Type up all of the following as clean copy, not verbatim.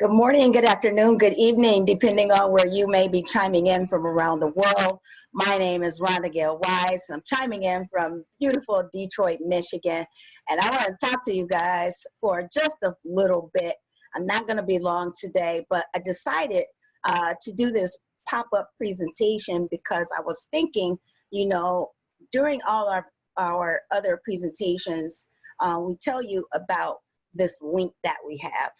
Good morning, good afternoon, good evening, depending on where you may be chiming in from around the world. My name is Rhonda Gail Wise. I'm chiming in from beautiful Detroit, Michigan. And I want to talk to you guys for just a little bit. I'm not going to be long today, but I decided to do this pop-up presentation because I was thinking, during all our other presentations, we tell you about this link that we have.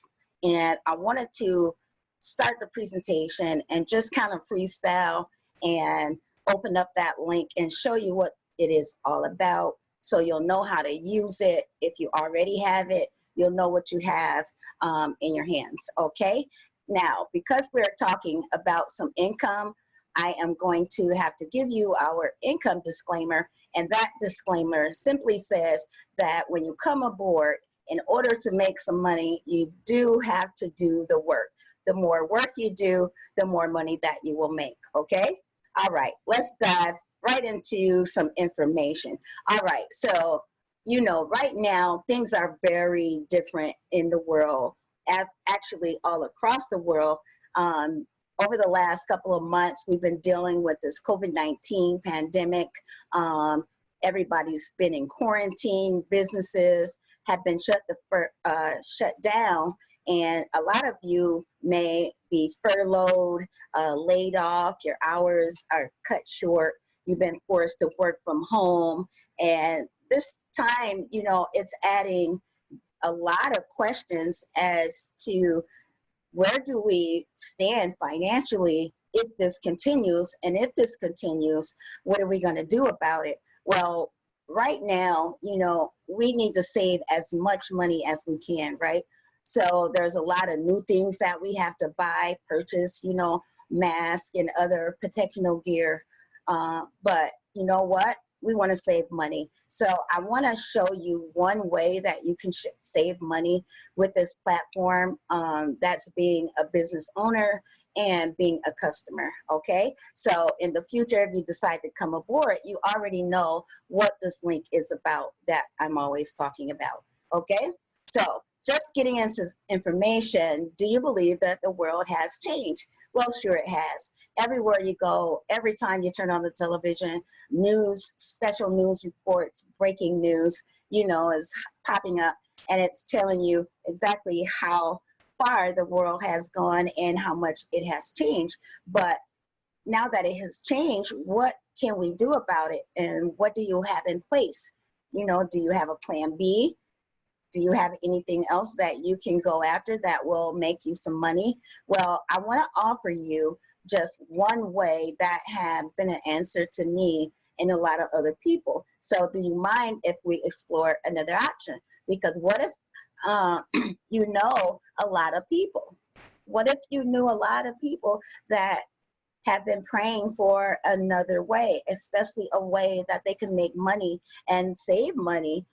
And I wanted to start the presentation and just kind of freestyle and open up that link and show you what it is all about. So you'll know how to use it. If you already have it, you'll know what you have in your hands, okay? Now, because we're talking about some income, I am going to have to give you our income disclaimer. And that disclaimer simply says that when you come aboard, in order to make some money, you do have to do the work. The more work you do, the more money that you will make, okay? All right, let's dive right into some information. All right, so, right now, things are very different in the world, actually all across the world. Over the last couple of months, we've been dealing with this COVID-19 pandemic. Everybody's been in quarantine, businesses have been shut down, and a lot of you may be furloughed, laid off, your hours are cut short, you've been forced to work from home, and this time, it's adding a lot of questions as to where do we stand financially if this continues, and if this continues, what are we going to do about it? Well, right now, we need to save as much money as we can, right? So there's a lot of new things that we have to buy, purchase, masks and other protectional gear. But you know what? We want to save money. So I want to show you one way that you can save money with this platform. That's being a business owner and being a customer, okay? So in the future, if you decide to come aboard, you already know what this link is about that I'm always talking about, okay? So just getting into information, do you believe that the world has changed? Well, sure it has. Everywhere you go, every time you turn on the television, news, special news reports, breaking news, is popping up, and it's telling you exactly how far the world has gone and how much it has changed. But now that it has changed, what can we do about it? And what do you have in place? Do you have a plan B? Do you have anything else that you can go after that will make you some money? Well, I want to offer you just one way that has been an answer to me and a lot of other people. So do you mind if we explore another option? Because what if you know a lot of people? What if you knew a lot of people that have been praying for another way, especially a way that they can make money and save money,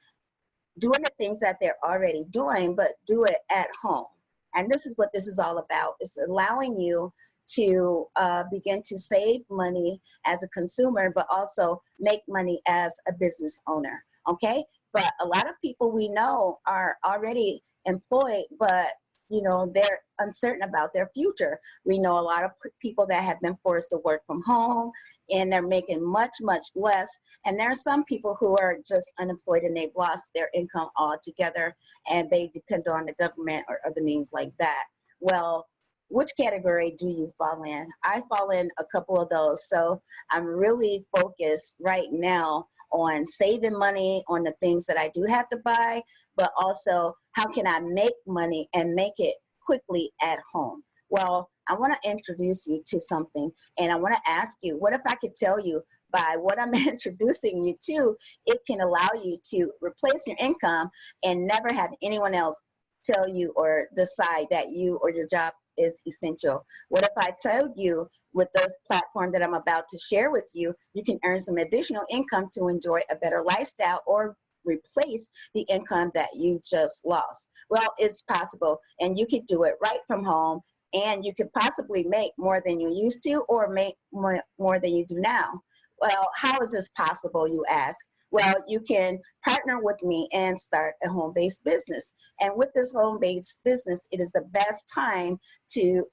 doing the things that they're already doing, but do it at home? And this is what this is all about. It's allowing you to begin to save money as a consumer, but also make money as a business owner, okay? But a lot of people we know are already employed, but they're uncertain about their future. We know a lot of people that have been forced to work from home and they're making much, much less. And there are some people who are just unemployed and they've lost their income altogether and they depend on the government or other means like that. Well, which category do you fall in? I fall in a couple of those. So I'm really focused right now on saving money on the things that I do have to buy, but also how can I make money and make it quickly at home? Well, I want to introduce you to something, and I want to ask you, what if I could tell you by what I'm introducing you to, it can allow you to replace your income and never have anyone else tell you or decide that you or your job is essential? What if I told you with this platform that I'm about to share with you, you can earn some additional income to enjoy a better lifestyle or replace the income that you just lost? Well, it's possible, and you could do it right from home, and you could possibly make more than you used to or make more than you do now. Well, how is this possible, you ask? Well, you can partner with me and start a home-based business. And with this home-based business, it is the best time to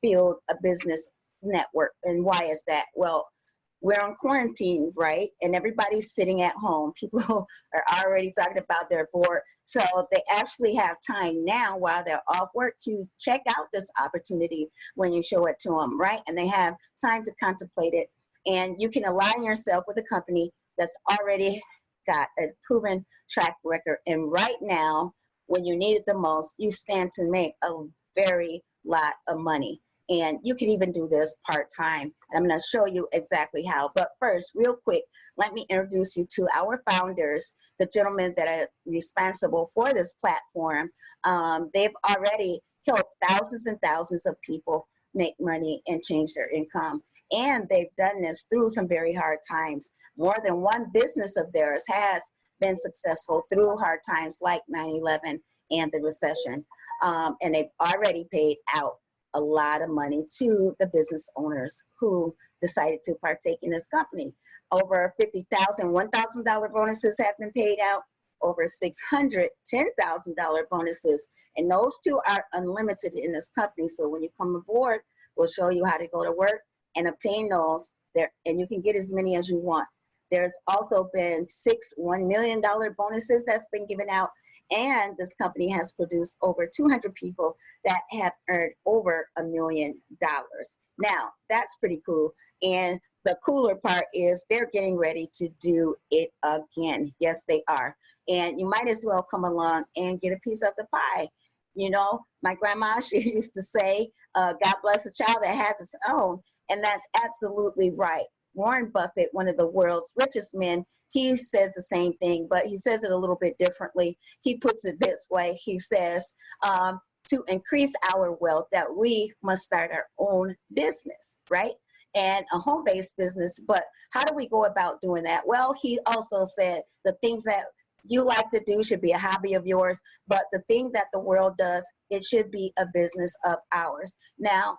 build a business network. And why is that? Well, we're on quarantine, right? And everybody's sitting at home. People are already talking about their board. So they actually have time now while they're off work to check out this opportunity when you show it to them, right? And they have time to contemplate it. And you can align yourself with a company that's already got a proven track record. And right now, when you need it the most, you stand to make a very lot of money. And you can even do this part-time. And I'm going to show you exactly how. But first, real quick, let me introduce you to our founders, the gentlemen that are responsible for this platform. They've already helped thousands and thousands of people make money and change their income. And they've done this through some very hard times. More than one business of theirs has been successful through hard times like 9/11 and the recession. And they've already paid out a lot of money to the business owners who decided to partake in this company. Over 50,000, $1,000 bonuses have been paid out, over 600, $10,000 bonuses. And those two are unlimited in this company. So when you come aboard, we'll show you how to go to work and obtain those there, and you can get as many as you want. There's also been 6 $1 million bonuses that's been given out. And this company has produced over 200 people that have earned over $1 million. Now, that's pretty cool. And the cooler part is they're getting ready to do it again. Yes, they are. And you might as well come along and get a piece of the pie. You know, my grandma, she used to say, God bless a child that has its own. And that's absolutely right. Warren Buffett, one of the world's richest men, he says the same thing, but he says it a little bit differently. He puts it this way. He says, to increase our wealth, that we must start our own business, right? And a home-based business. But how do we go about doing that? Well, he also said the things that you like to do should be a hobby of yours, but the thing that the world does, it should be a business of ours. Now,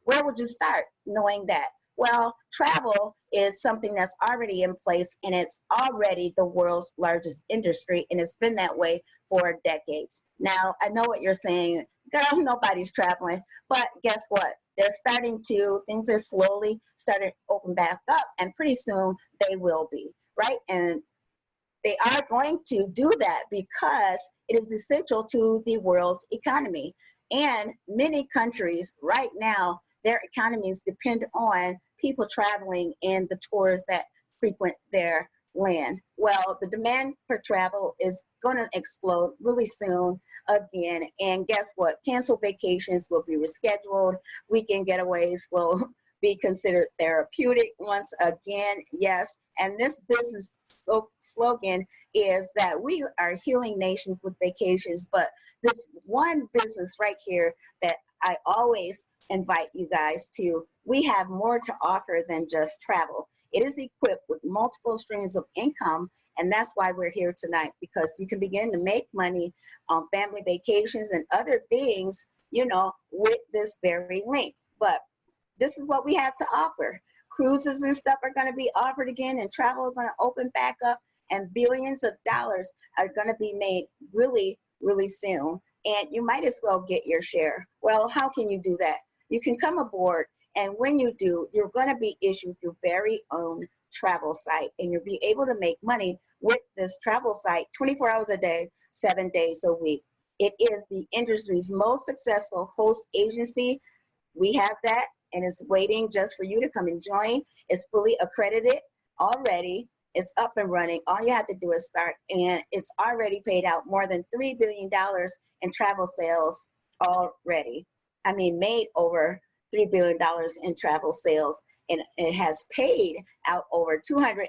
where would you start knowing that? Well, travel is something that's already in place, and it's already the world's largest industry, and it's been that way for decades. Now, I know what you're saying, girl, nobody's traveling, but guess what? They're starting to, things are slowly starting to open back up, and pretty soon they will be, right? And they are going to do that because it is essential to the world's economy. And many countries right now, their economies depend on people traveling and the tours that frequent their land. Well, the demand for travel is going to explode really soon again. And guess what? Canceled vacations will be rescheduled. Weekend getaways will be considered therapeutic once again. Yes. And this business slogan is that we are a healing nation with vacations. But this one business right here that I always invite you guys to, we have more to offer than just travel. It is equipped with multiple streams of income, and that's why we're here tonight, because you can begin to make money on family vacations and other things, you know, with this very link. But this is what we have to offer. Cruises and stuff are going to be offered again, and travel are going to open back up, and billions of dollars are going to be made really, really soon. And you might as well get your share. Well, how can you do that? You can come aboard, and when you do, you're going to be issued your very own travel site, and you'll be able to make money with this travel site 24 hours a day, 7 days a week. It is the industry's most successful host agency. We have that, and it's waiting just for you to come and join. It's fully accredited already. It's up and running. All you have to do is start, and it's already paid out more than $3 billion in travel sales already. I mean, made over $3 billion in travel sales, and it has paid out over $250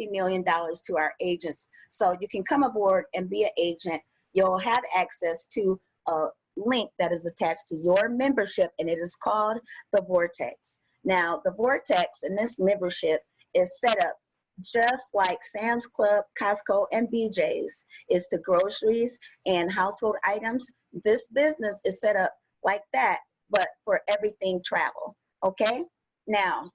million to our agents. So you can come aboard and be an agent. You'll have access to a link that is attached to your membership, and it is called the Vortex. Now, the Vortex and this membership is set up just like Sam's Club, Costco, and BJ's is the groceries and household items. This business is set up like that, but for everything travel, okay? Now,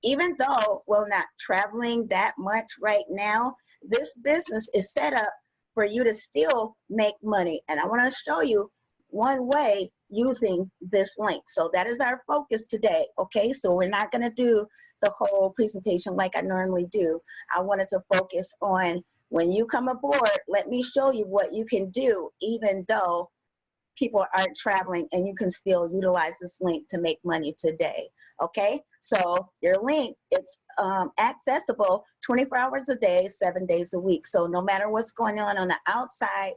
even though we're not traveling that much right now, this business is set up for you to still make money. And I want to show you one way using this link. So that is our focus today. Okay, so we're not going to do the whole presentation like I normally do. I wanted to focus on when you come aboard, let me show you what you can do, even though people aren't traveling, and you can still utilize this link to make money today. Okay, so your link, it's accessible 24 hours a day, 7 days a week. So no matter what's going on the outside,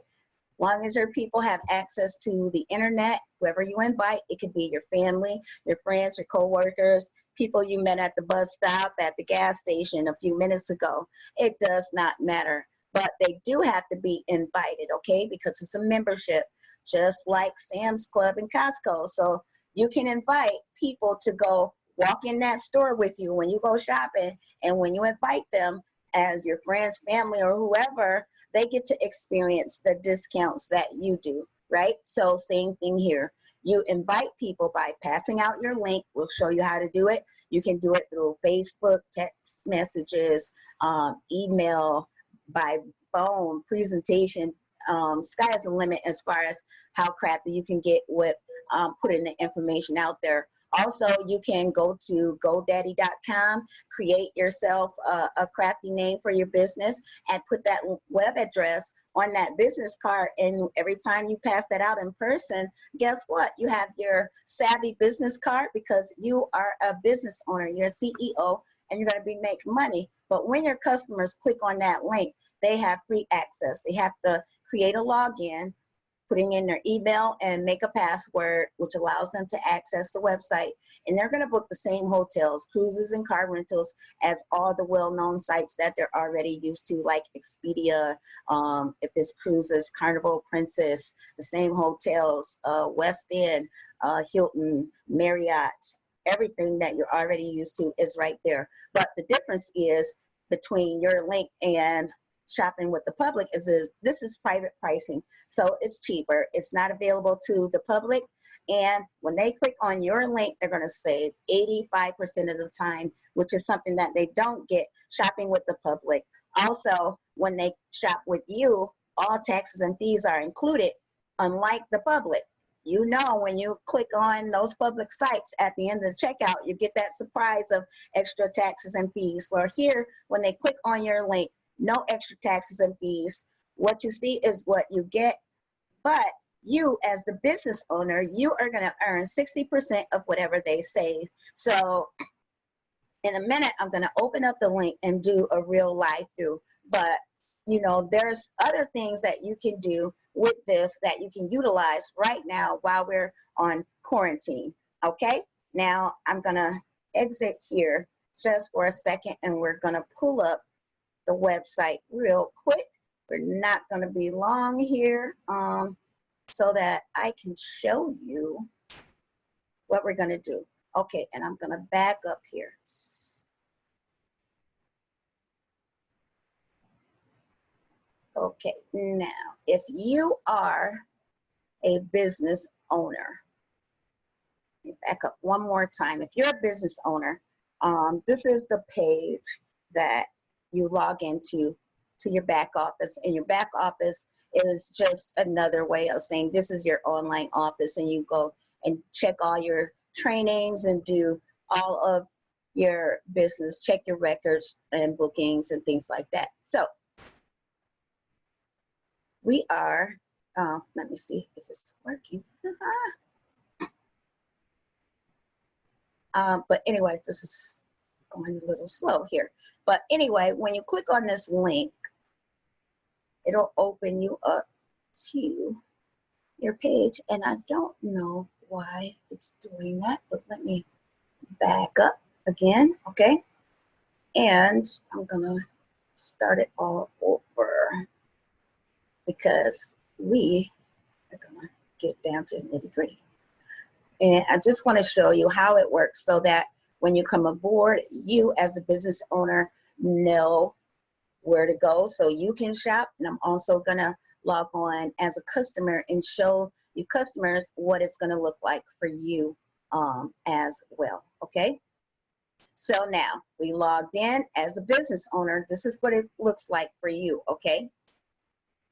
long as your people have access to the internet, whoever you invite, it could be your family, your friends, your coworkers, people you met at the bus stop, at the gas station a few minutes ago. It does not matter, but they do have to be invited, okay? Because it's a membership, just like Sam's Club and Costco. So you can invite people to go walk in that store with you when you go shopping, and when you invite them as your friends, family, or whoever, they get to experience the discounts that you do, right? So same thing here. You invite people by passing out your link. We'll show you how to do it. You can do it through Facebook, text messages, email, by phone, presentation. Sky's the limit as far as how crafty you can get with putting the information out there. Also, you can go to GoDaddy.com, create yourself a crafty name for your business, and put that web address on that business card. And every time you pass that out in person, guess what? You have your savvy business card, because you are a business owner, you're a CEO, and you're going to be making money. But when your customers click on that link, they have free access. They have to create a login, putting in their email and make a password, which allows them to access the website. And they're going to book the same hotels, cruises, and car rentals as all the well-known sites that they're already used to, like Expedia, if it's cruises, Carnival, Princess, the same hotels, West End, Hilton, Marriott, everything that you're already used to is right there. But the difference is between your link and shopping with the public is this is private pricing, so it's cheaper. It's not available to the public, and when they click on your link, they're going to save 85% of the time, which is something that they don't get shopping with the public. Also, when they shop with you, all taxes and fees are included, unlike the public. You know, when you click on those public sites at the end of the checkout, you get that surprise of extra taxes and fees. Where here, when they click on your link, no extra taxes and fees. What you see is what you get, but you as the business owner, you are going to earn 60% of whatever they save. So in a minute, I'm going to open up the link and do a real live through. But you know, there's other things that you can do with this that you can utilize right now while we're on quarantine. Okay, now I'm going to exit here just for a second, and we're going to pull up the website real quick. We're not going to be long here, so that I can show you what we're going to do. Okay, and I'm going to back up here. Okay, now if you are a business owner, let me back up one more time. If you're a business owner, this is the page that you log into to your back office, and your back office is just another way of saying this is your online office, and you go and check all your trainings and do all of your business, check your records and bookings and things like that. So we are, let me see if it's working. But anyway, this is going a little slow here. But anyway, when you click on this link, it'll open you up to your page. And I don't know why it's doing that, but let me back up again, okay? And I'm gonna start it all over, because we are gonna get down to the nitty-gritty. And I just wanna show you how it works so that when you come aboard, you as a business owner know where to go so you can shop. And I'm also gonna log on as a customer and show you customers what it's gonna look like for you as well, okay? So now we logged in as a business owner. This is what it looks like for you, okay?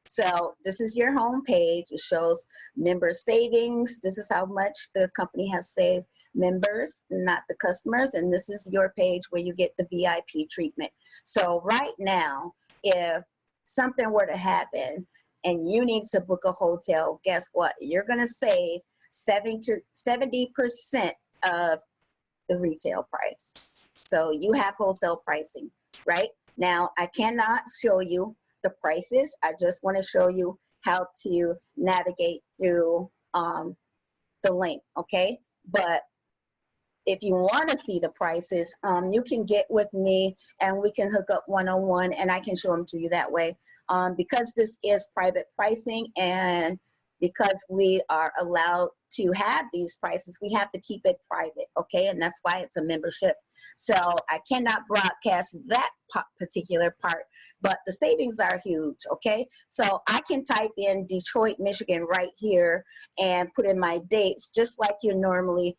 So this is your home page. It shows member savings. This is how much the company has saved members, not the customers. And this is your page where you get the VIP treatment. So right now, if something were to happen and you need to book a hotel, guess what? You're going to save 70% of the retail price. So you have wholesale pricing, right? Now, I cannot show you the prices. I just want to show you how to navigate through the link, okay? But if you want to see the prices, you can get with me and we can hook up one-on-one and I can show them to you that way. Because this is private pricing and because we are allowed to have these prices, we have to keep it private, okay? And that's why it's a membership. So I cannot broadcast that particular part, but the savings are huge, okay? So I can type in Detroit, Michigan right here and put in my dates just like you normally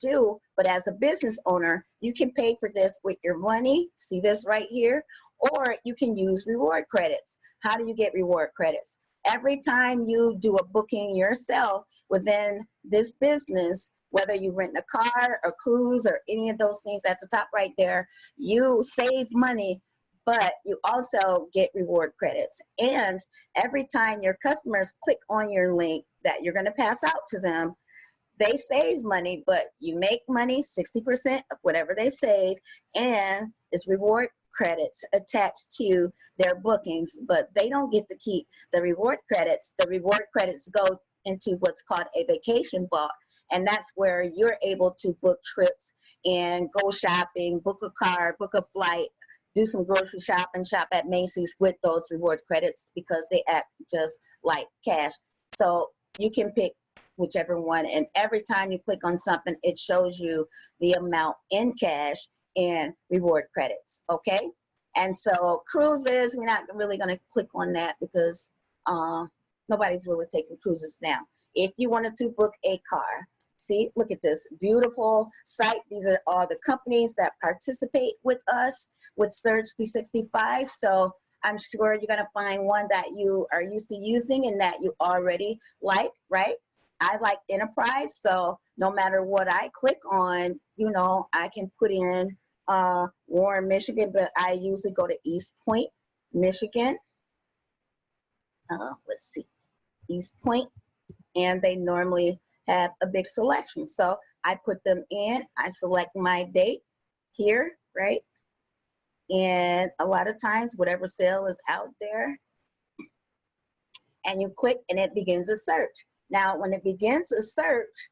do. But as a business owner, you can pay for this with your money. See this right here? Or you can use reward credits. How do you get reward credits? Every time you do a booking yourself within this business, whether you rent a car, a cruise, or any of those things at the top right there, you save money, but you also get reward credits. And every time your customers click on your link that you're going to pass out to them, they save money, but you make money, 60% of whatever they save, and it's reward credits attached to their bookings, but they don't get to keep the reward credits. The reward credits go into what's called a vacation vault, and that's where you're able to book trips and go shopping, book a car, book a flight, do some grocery shopping, shop at Macy's with those reward credits because they act just like cash. So you can pick whichever one, and every time you click on something, it shows you the amount in cash and reward credits, okay? And so cruises, we're not really going to click on that because nobody's really taking cruises now. If you wanted to book a car, see, look at this beautiful site. These are all the companies that participate with us with Surge 365. So I'm sure you're going to find one that you are used to using and that you already like, right? I like Enterprise, so no matter what I click on, you know, I can put in Warren, Michigan, but I usually go to East Point, Michigan. Let's see, East Point, and they normally have a big selection. So I put them in, I select my date here, right? And a lot of times, whatever sale is out there, and you click and it begins a search. Now, when it begins a search,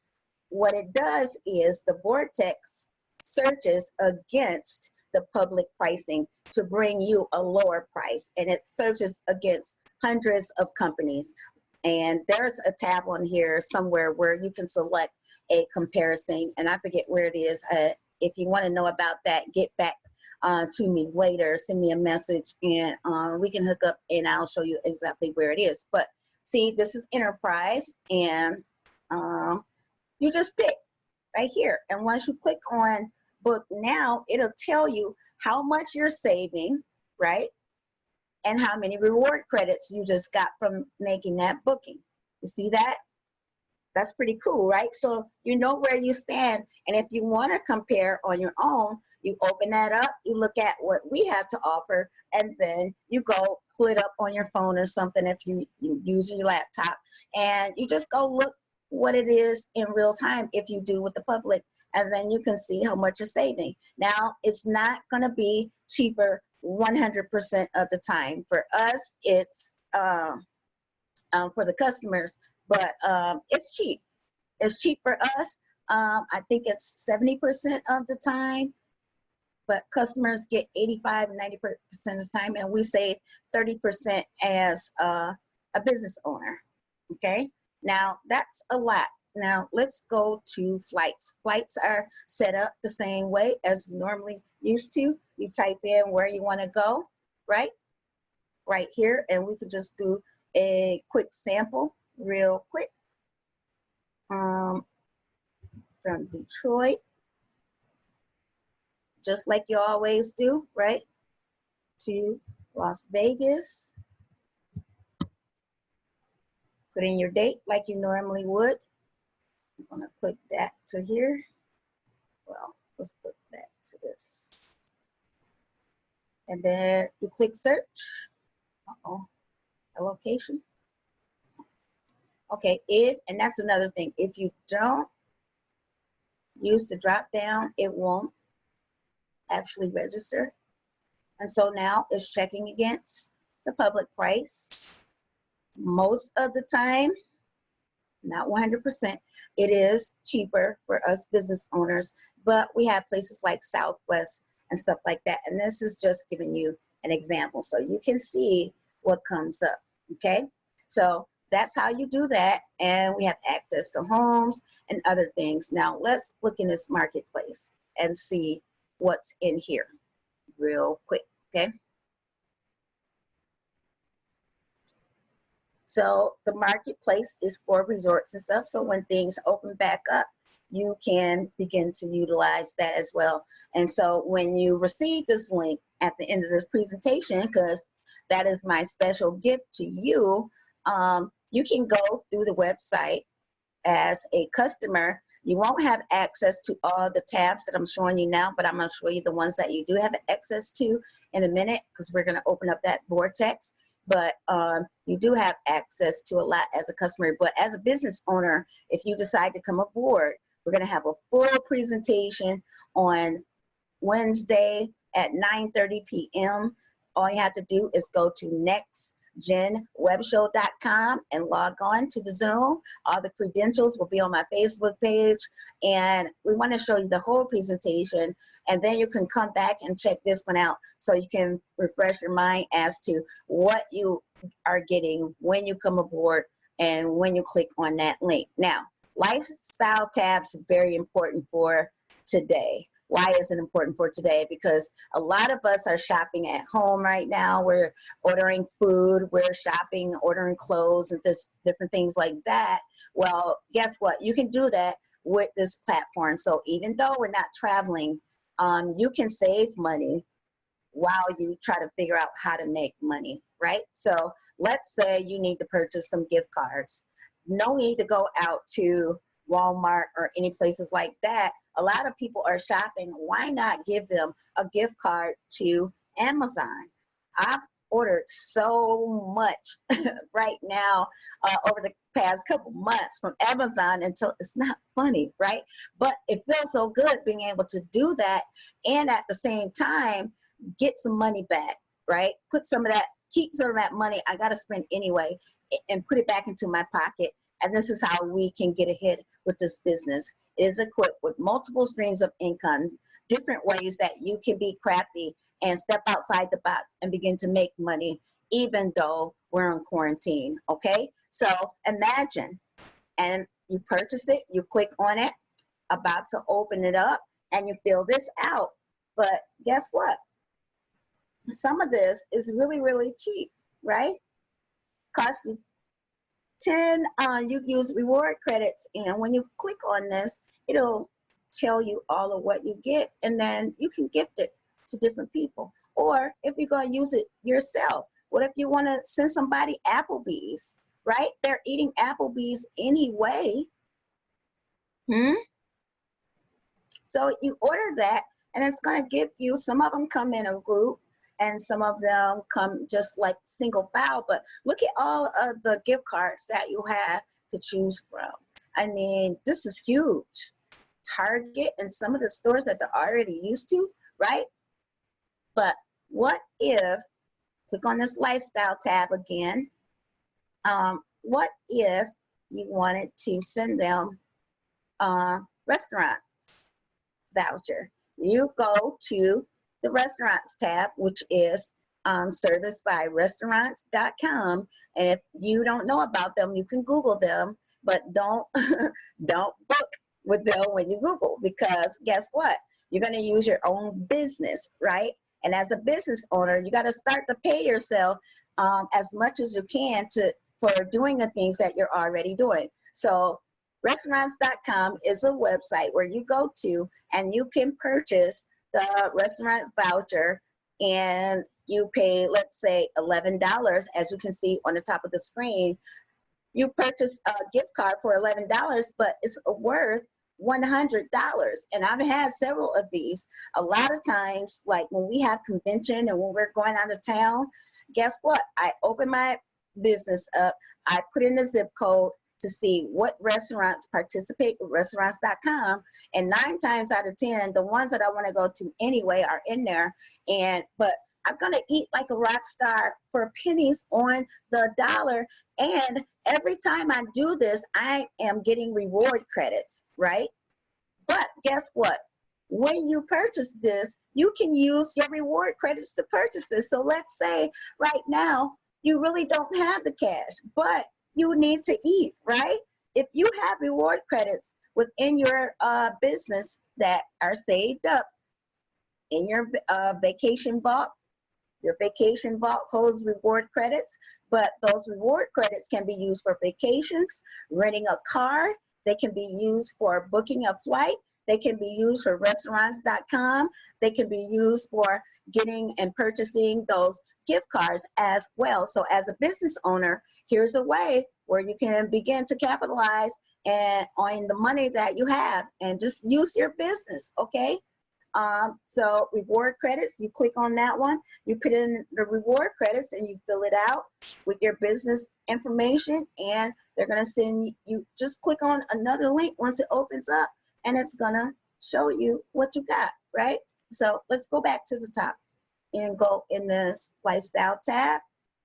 what it does is the vortex searches against the public pricing to bring you a lower price, and it searches against hundreds of companies. And there's a tab on here somewhere where you can select a comparison, and I forget where it is. If you want to know about that, get back to me later, send me a message, and we can hook up and I'll show you exactly where it is. But see, this is Enterprise, and you just click right here. And once you click on book now, it'll tell you how much you're saving, right? And how many reward credits you just got from making that booking. You see that? That's pretty cool, right? So you know where you stand. And if you want to compare on your own, you open that up, you look at what we have to offer, and then you go pull it up on your phone or something if you use your laptop, and you just go look what it is in real time if you do with the public, and then you can see how much you're saving. Now, it's not going to be cheaper 100% of the time. For us, it's for the customers, but it's cheap. It's cheap for us. I think it's 70% of the time, but customers get 85, 90% of the time, and we save 30% as a business owner, okay? Now, that's a lot. Now, let's go to flights. Flights are set up the same way as normally used to. You type in where you want to go, right? Right here, and we could just do a quick sample real quick. From Detroit just like you always do, right? To Las Vegas. Put in your date like you normally would. I'm going to click that to here. Well, let's put that to this. And then you click search. Uh-oh, a location. Okay, and that's another thing. If you don't use the drop down, it won't actually register. And so now it's checking against the public price. Most of the time, not 100%, it is cheaper for us business owners, but we have places like Southwest and stuff like that. And this is just giving you an example so you can see what comes up, okay? So that's how you do that. And we have access to homes and other things. Now let's look in this marketplace and see what's in here real quick, okay? So the marketplace is for resorts and stuff. So when things open back up, you can begin to utilize that as well. And so when you receive this link at the end of this presentation, because that is my special gift to you, you can go through the website as a customer. You won't have access to all the tabs that I'm showing you now, but I'm going to show you the ones that you do have access to in a minute, because we're going to open up that vortex. But you do have access to a lot as a customer. But as a business owner, if you decide to come aboard, we're going to have a full presentation on Wednesday at 9:30 p.m. All you have to do is go to nextgenwebshow.com and log on to the Zoom. All the credentials will be on my Facebook page. And we want to show you the whole presentation. And then you can come back and check this one out so you can refresh your mind as to what you are getting when you come aboard and when you click on that link. Now, lifestyle tabs are very important for today. Why is it important for today? Because a lot of us are shopping at home right now. We're ordering food, we're shopping, ordering clothes, and different things like that. Well, guess what? You can do that with this platform. So even though we're not traveling, you can save money while you try to figure out how to make money, right? So let's say you need to purchase some gift cards. No need to go out to Walmart or any places like that. A lot of people are shopping. Why not give them a gift card to Amazon? I've ordered so much right now over the past couple months from Amazon until it's not funny, right? But it feels so good being able to do that and at the same time get some money back, right? Put some of that, keep some of that money I got to spend anyway and put it back into my pocket. And this is how we can get ahead with this business. It is equipped with multiple streams of income, different ways that you can be crafty and step outside the box and begin to make money, even though we're in quarantine, okay? So imagine, and you purchase it, you click on it, about to open it up, and you fill this out. But guess what? Some of this is really, really cheap, right? Cost you 10, you use reward credits, and when you click on this, it'll tell you all of what you get, and then you can gift it to different people. Or if you're going to use it yourself, what if you want to send somebody Applebee's, right? They're eating Applebee's anyway. So you order that, and it's going to give you, some of them come in a group, and some of them come just like single file. But look at all of the gift cards that you have to choose from. I mean, this is huge. Target and some of the stores that they're already used to, right? But what if, click on this lifestyle tab again, what if you wanted to send them restaurant voucher? You go to the restaurants tab, which is serviced by restaurants.com. And if you don't know about them, you can Google them, but don't book with them when you Google, because guess what? You're going to use your own business, right? And as a business owner, you got to start to pay yourself as much as you can for doing the things that you're already doing. So restaurants.com is a website where you go to and you can purchase the restaurant voucher and you pay, let's say, $11, as you can see on the top of the screen. You purchase a gift card for $11, but it's worth $100. And I've had several of these. A lot of times, like when we have convention and when we're going out of town, guess what? I open my business up, I put in the zip code to see what restaurants participate with restaurants.com, and 9 times out of 10, the ones that I want to go to anyway are in there. But I'm gonna eat like a rock star for pennies on the dollar. And every time I do this, I am getting reward credits, right? But guess what? When you purchase this, you can use your reward credits to purchase this. So let's say right now, you really don't have the cash, but you need to eat, right? If you have reward credits within your business that are saved up in your vacation vault, your vacation vault holds reward credits, but those reward credits can be used for vacations, renting a car, they can be used for booking a flight, they can be used for restaurants.com, they can be used for getting and purchasing those gift cards as well. So as a business owner, here's a way where you can begin to capitalize on the money that you have and just use your business, okay? So reward credits, you click on that one, you put in the reward credits and you fill it out with your business information, and they're gonna send you, just click on another link once it opens up and it's gonna show you what you got, right? So let's go back to the top and go in this lifestyle tab,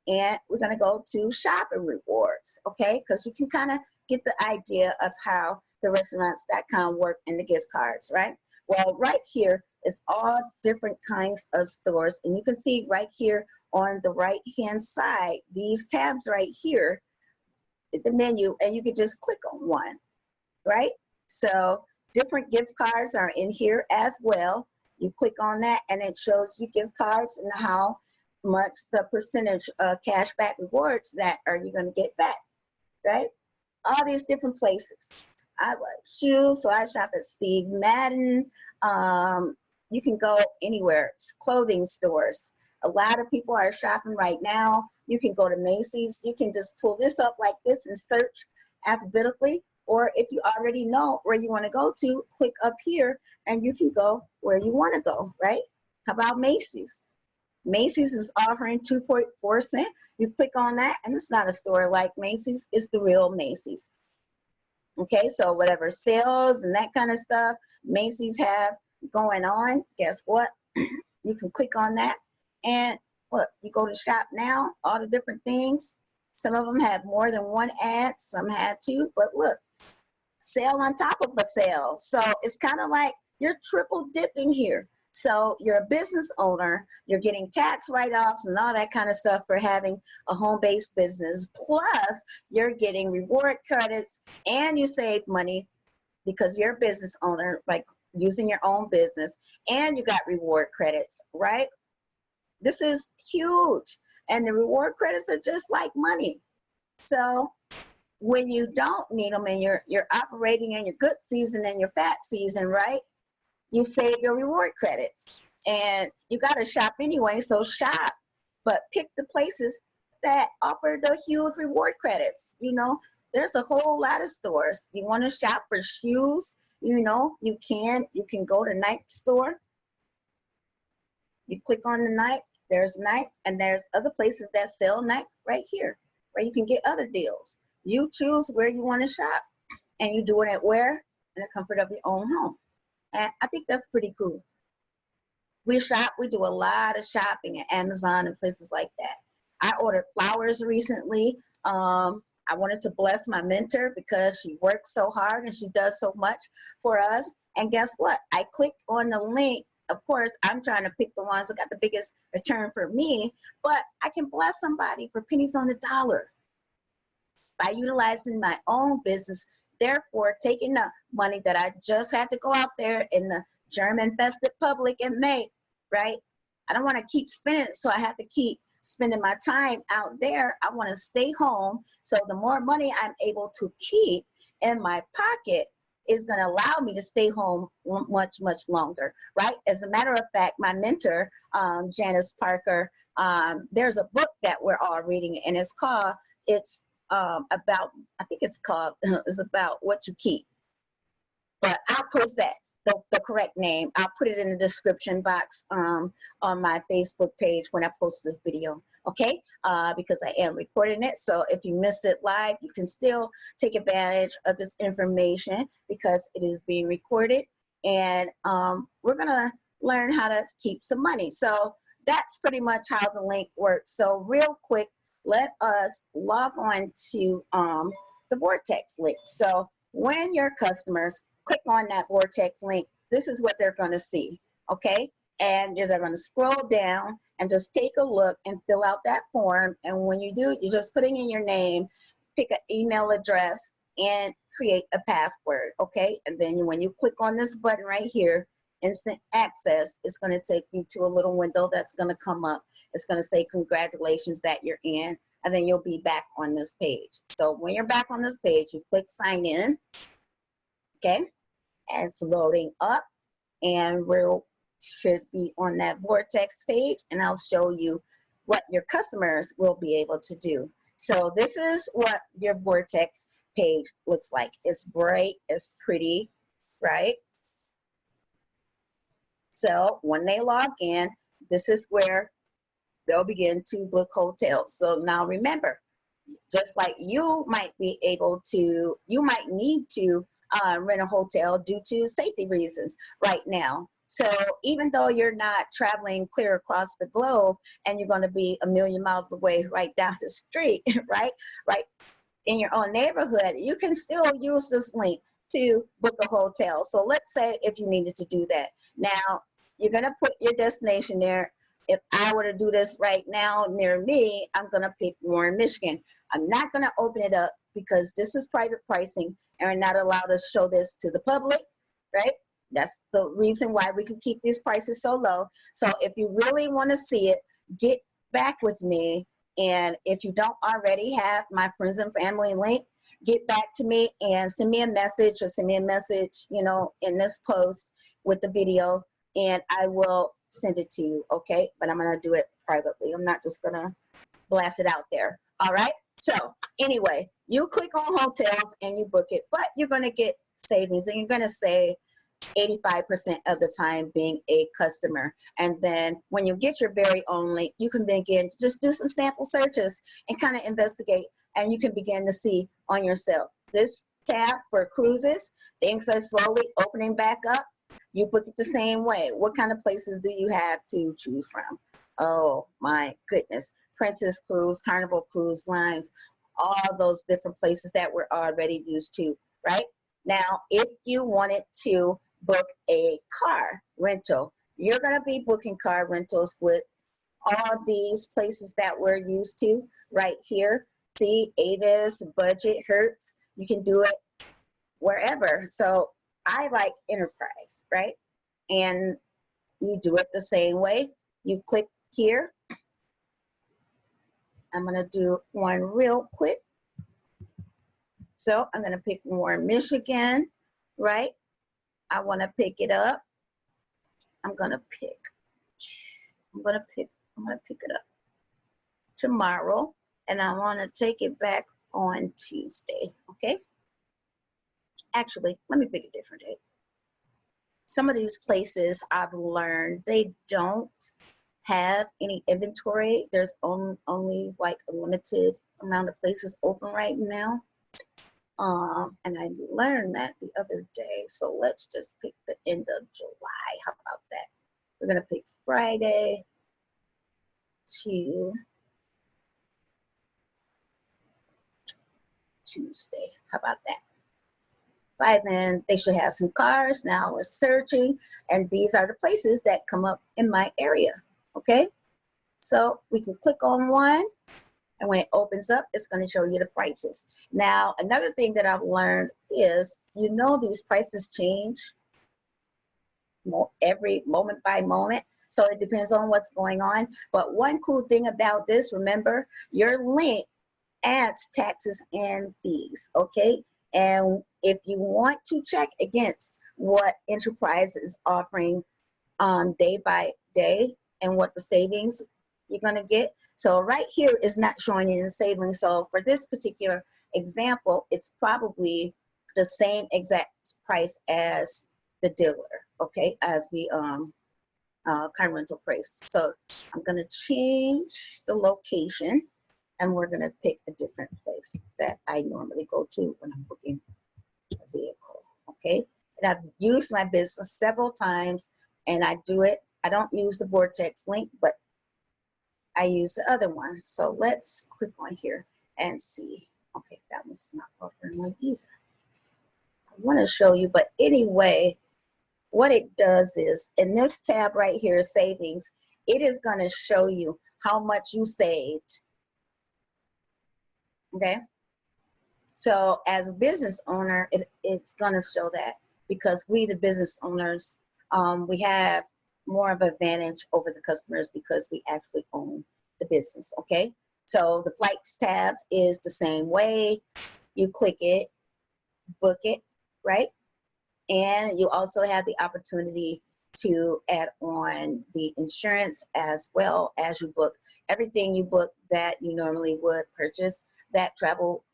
and we're gonna go to shopping rewards, okay? Because we can kind of get the idea of how the restaurants.com work and the gift cards, right? Well, right here is all different kinds of stores, and you can see right here on the right-hand side, these tabs right here, the menu, and you can just click on one, right? So different gift cards are in here as well. You click on that, and it shows you gift cards and how much the percentage of cashback rewards that are you going to get back, right? All these different places. I like shoes, so I shop at Steve Madden. You can go anywhere, clothing stores. A lot of people are shopping right now. You can go to Macy's. You can just pull this up like this and search alphabetically. Or if you already know where you want to go to, click up here and you can go where you want to go, right? How about Macy's? Macy's is offering 2.4 cents. You click on that, and it's not a store like Macy's, it's the real Macy's. Okay, so whatever sales and that kind of stuff Macy's have going on, guess what? You can click on that, and look, you go to shop now, all the different things. Some of them have more than one ad, some have two, but look, sale on top of a sale. So it's kind of like you're triple dipping here. So you're a business owner, you're getting tax write-offs and all that kind of stuff for having a home-based business. Plus, you're getting reward credits and you save money because you're a business owner, like using your own business, and you got reward credits, right? This is huge. And the reward credits are just like money. So when you don't need them and you're operating in your good season and your fat season, right? You save your reward credits, and you got to shop anyway, so shop, but pick the places that offer the huge reward credits. You know, there's a whole lot of stores. You want to shop for shoes, you know, you can go to Nike store. You click on the Nike, there's Nike, and there's other places that sell Nike right here, where you can get other deals. You choose where you want to shop, and you do it at where? In the comfort of your own home. And I think that's pretty cool. We shop, we do a lot of shopping at Amazon and places like that. I ordered flowers recently. I wanted to bless my mentor because she works so hard and she does so much for us. And guess what? I clicked on the link. Of course, I'm trying to pick the ones that got the biggest return for me, but I can bless somebody for pennies on the dollar by utilizing my own business. Therefore, taking the money that I just had to go out there in the germ-infested public and make, right? I don't want to keep spending, so I have to keep spending my time out there. I want to stay home, so the more money I'm able to keep in my pocket, is going to allow me to stay home much, much longer, right? As a matter of fact, my mentor, Janice Parker, there's a book that we're all reading, and it's called, about, I think it's called, it's about what you keep. But I'll post that, the correct name. I'll put it in the description box on my Facebook page when I post this video, okay? Because I am recording it. So if you missed it live, you can still take advantage of this information because it is being recorded. And we're gonna learn how to keep some money. So that's pretty much how the link works. So real quick, let us log on to the Vortex link. So when your customers click on that Vortex link, this is what they're going to see, okay? And they're going to scroll down and just take a look and fill out that form. And when you do, you're just putting in your name, pick an email address, and create a password, okay? And then when you click on this button right here, instant access, it's going to take you to a little window that's going to come up. It's going to say congratulations that you're in, and then you'll be back on this page. So when you're back on this page, you click sign in, okay? And it's loading up, and we should be on that Vortex page, and I'll show you what your customers will be able to do. So this is what your Vortex page looks like. It's bright, it's pretty, right? So when they log in, this is where they'll begin to book hotels. So now remember, just like you might be able to, you might need to rent a hotel due to safety reasons right now. So even though you're not traveling clear across the globe and you're going to be a million miles away right down the street, right in your own neighborhood, you can still use this link to book a hotel. So let's say if you needed to do that. Now, you're going to put your destination there. If I were to do this right now near me, I'm going to pick Warren, Michigan. I'm not going to open it up because this is private pricing and we're not allowed to show this to the public, right? That's the reason why we can keep these prices so low. So if you really want to see it, get back with me. And if you don't already have my friends and family link, get back to me and send me a message, or send me a message, you know, in this post with the video, and I will send it to you, okay? But I'm gonna do it privately. I'm not just gonna blast it out there, all right? So anyway, you click on hotels and you book it, but you're gonna get savings, and you're gonna save 85% of the time being a customer. And then when you get your very own link, you can begin to just do some sample searches and kind of investigate, and you can begin to see on yourself. This tab for cruises, things are slowly opening back up. You book it the same way. What kind of places do you have to choose from? Oh my goodness. Princess Cruise, Carnival Cruise Lines, all those different places that we're already used to, right? Now, if you wanted to book a car rental, you're going to be booking car rentals with all these places that we're used to right here. See, Avis, Budget, Hertz. You can do it wherever. So I like Enterprise, right? And you do it the same way. You click here. I'm going to do one real quick. So I'm going to pick Warren, Michigan, right? I want to pick it up. I'm going to pick it up tomorrow, and I want to take it back on Tuesday, okay? Actually, let me pick a different date. Some of these places I've learned, they don't have any inventory. There's only like a limited amount of places open right now. And I learned that the other day. So let's just pick the end of July. How about that? We're gonna pick Friday to Tuesday. How about that? By then, they should have some cars. Now we're searching, and these are the places that come up in my area, okay? So we can click on one, and when it opens up, it's going to show you the prices. Now, another thing that I've learned is, you know, these prices change every moment by moment. So it depends on what's going on. But one cool thing about this, remember, your link adds taxes and fees, okay? And if you want to check against what Enterprise is offering day by day and what the savings you're going to get. So right here is not showing you the savings. So for this particular example, it's probably the same exact price as the dealer, okay, as the car rental price. So I'm going to change the location, and we're going to pick a different place that I normally go to when I'm booking a vehicle, okay? And I've used my business several times, and I do it. I don't use the Vortex link, but I use the other one. So let's click on here and see. Okay, that was not offering one either. I want to show you, but anyway, what it does is in this tab right here, savings, it is going to show you how much you saved. Okay. So as a business owner, it's going to show that because we, the business owners, we have more of an advantage over the customers because we actually own the business. Okay. So the flights tabs is the same way. You click it, book it, right? And you also have the opportunity to add on the insurance as well as you book everything you book that you normally would purchase that travel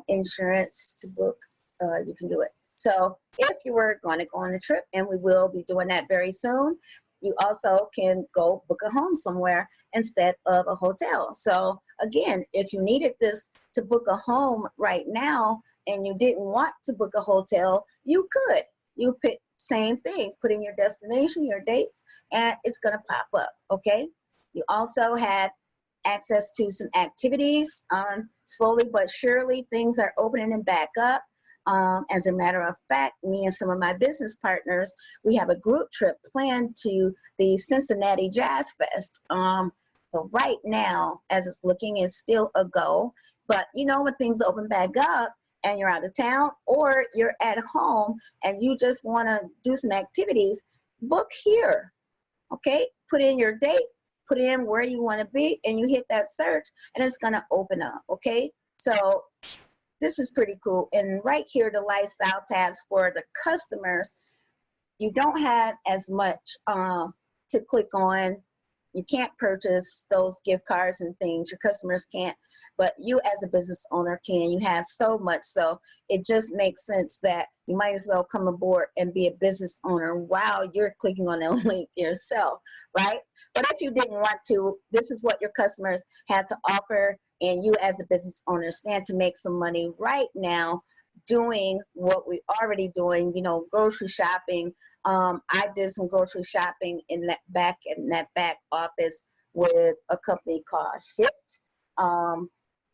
insurance to book, you can do it. So if you were going to go on a trip, and we will be doing that very soon, you also can go book a home somewhere instead of a hotel. So again, if you needed this to book a home right now and you didn't want to book a hotel, you could. You pick same thing, put in your destination, your dates, and it's gonna pop up, okay? You also have access to some activities. Slowly but surely, things are opening and back up. As a matter of fact, me and some of my business partners, we have a group trip planned to the Cincinnati Jazz Fest. So right now, as it's looking, it's still a go. But you know, when things open back up and you're out of town or you're at home and you just want to do some activities, book here, okay? Put in your date, put in where you want to be, and you hit that search, and it's going to open up, okay? So this is pretty cool. And right here, the lifestyle tabs for the customers, you don't have as much to click on. You can't purchase those gift cards and things. Your customers can't, but you as a business owner can. You have so much. So it just makes sense that you might as well come aboard and be a business owner while you're clicking on that link yourself, right? But if you didn't want to, this is what your customers had to offer, and you as a business owner stand to make some money right now doing what we already doing, you know, grocery shopping. I did some grocery shopping in that back office with a company called Shipt.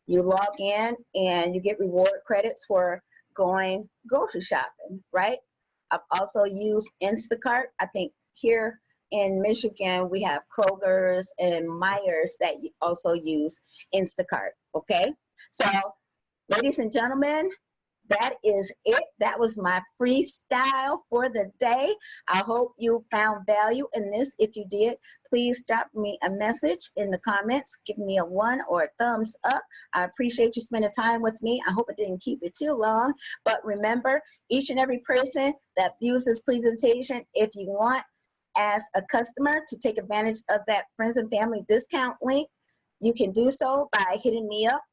You log in and you get reward credits for going grocery shopping, right? I've also used Instacart. I think here in Michigan, we have Kroger's and Myers that also use Instacart, okay? So, ladies and gentlemen, that is it. That was my freestyle for the day. I hope you found value in this. If you did, please drop me a message in the comments. Give me a 1 or a thumbs up. I appreciate you spending time with me. I hope it didn't keep you too long. But remember, each and every person that views this presentation, if you want as a customer to take advantage of that friends and family discount link, you can do so by hitting me up.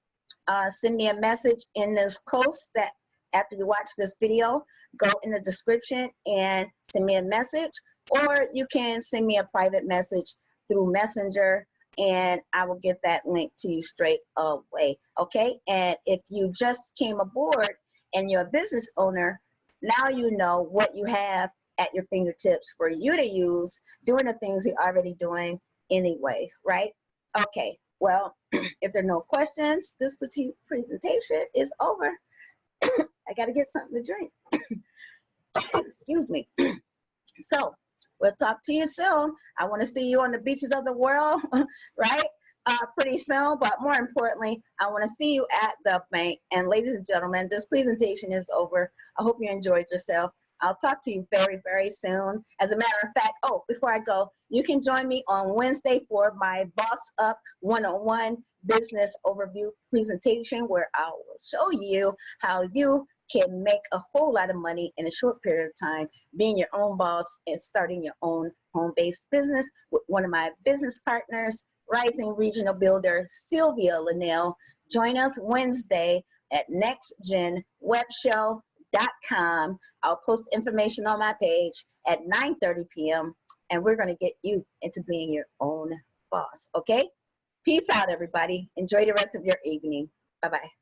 Send me a message in this post that after you watch this video, go in the description and send me a message, or you can send me a private message through Messenger and I will get that link to you straight away, okay? And if you just came aboard and you're a business owner, now you know what you have at your fingertips for you to use doing the things you're already doing anyway, right? Okay, well, if there are no questions, this presentation is over. I got to get something to drink. Excuse me. So we'll talk to you soon. I want to see you on the beaches of the world, right? Pretty soon, but more importantly, I want to see you at the bank. And ladies and gentlemen, this presentation is over. I hope you enjoyed yourself. I'll talk to you very, very soon. As a matter of fact, oh, before I go, you can join me on Wednesday for my Boss Up 101 business overview presentation where I will show you how you can make a whole lot of money in a short period of time, being your own boss and starting your own home-based business with one of my business partners, rising regional builder Sylvia Linnell. Join us Wednesday at nextgenwebshow.com. I'll post information on my page at 9:30 p.m. and we're going to get you into being your own boss. Okay? Peace out, everybody. Enjoy the rest of your evening. Bye-bye.